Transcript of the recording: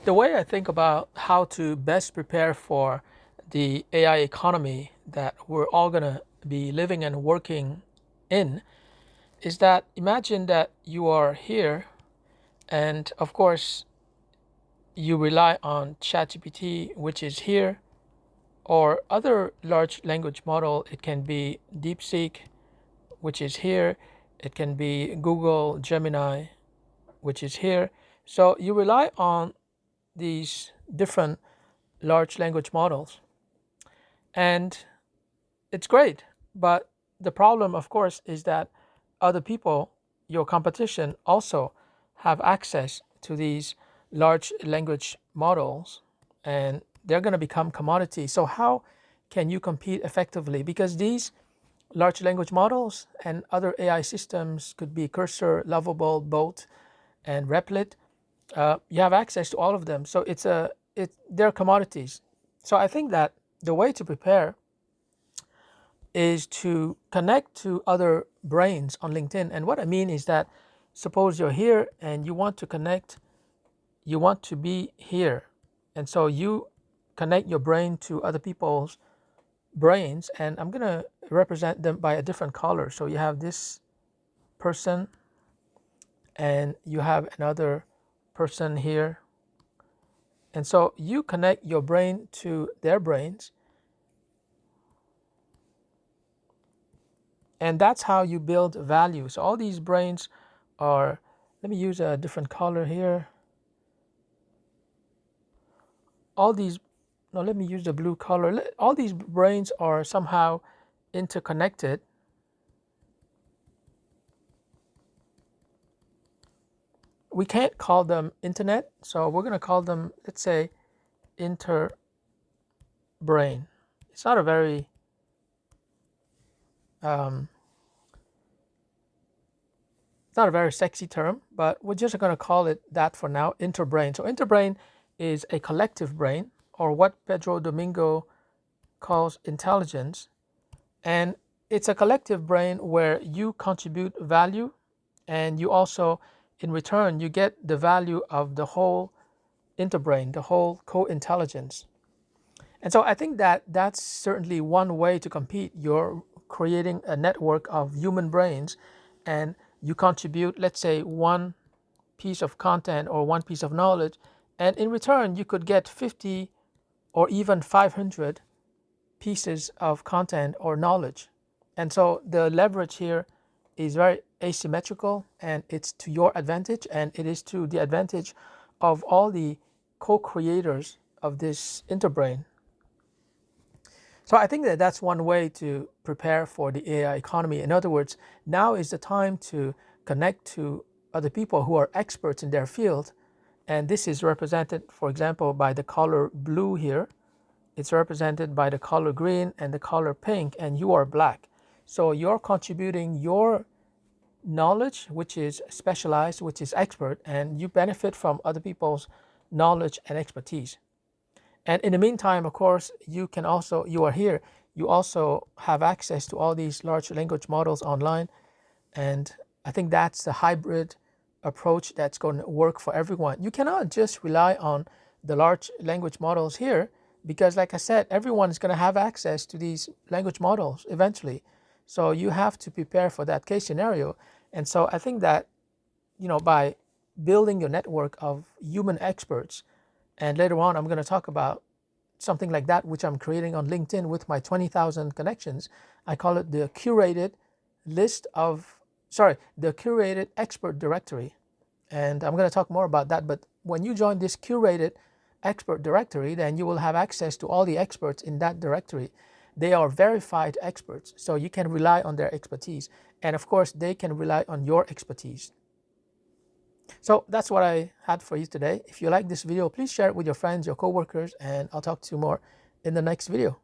The way I think about how to best prepare for the AI economy that we're all going to be living and working in is that imagine that you are here and of course you rely on ChatGPT, which is here, or other large language model. It can be DeepSeek, which is here. It can be Google Gemini, which is here. So you rely on these different large language models. And it's great. But the problem, of course, is that other people, your competition, also have access to these large language models and they're going to become commodity. So, how can you compete effectively? Because these large language models and other AI systems could be Cursor, Lovable, Bolt, and Replit. You have access to all of them. So, they're commodities. So, I think that the way to prepare is to connect to other brains on LinkedIn. And what I mean is that suppose you're here and you want to connect, you want to be here. And so you connect your brain to other people's brains. And I'm going to represent them by a different color. So you have this person and you have another person here. And so you connect your brain to their brains. And that's how you build value. So all these brains are, let me use a different color here. All these, no, let me use the blue color. All these brains are somehow interconnected. We can't call them internet, so we're going to call them, let's say, interbrain. It's not a very it's not a very sexy term, but we're just going to call it that for now, interbrain. So interbrain is a collective brain, or what Pedro Domingo calls intelligence. And it's a collective brain where you contribute value and you also, in return, you get the value of the whole interbrain, the whole co-intelligence. And so I think that that's certainly one way to compete. You're creating a network of human brains and you contribute, let's say, one piece of content or one piece of knowledge, and in return, you could get 50 or even 500 pieces of content or knowledge. And so the leverage here is very asymmetrical and it's to your advantage and it is to the advantage of all the co-creators of this interbrain. So I think that that's one way to prepare for the AI economy. In other words, now is the time to connect to other people who are experts in their field. And this is represented, for example, by the color blue here. It's represented by the color green and the color pink, and you are black. So you're contributing your knowledge, which is specialized, which is expert, and you benefit from other people's knowledge and expertise. And in the meantime, of course, you are here, you also have access to all these large language models online. And I think that's the hybrid approach that's going to work for everyone. You cannot just rely on the large language models here because, like I said, everyone is going to have access to these language models eventually. So you have to prepare for that case scenario. And so I think that, by building your network of human experts, and later on, I'm going to talk about something like that, which I'm creating on LinkedIn with my 20,000 connections. I call it the curated the curated expert directory. And I'm going to talk more about that. But when you join this curated expert directory, then you will have access to all the experts in that directory. They are verified experts, so you can rely on their expertise. And of course, they can rely on your expertise. So that's what I had for you today. If you like this video, please share it with your friends, your coworkers, and I'll talk to you more in the next video.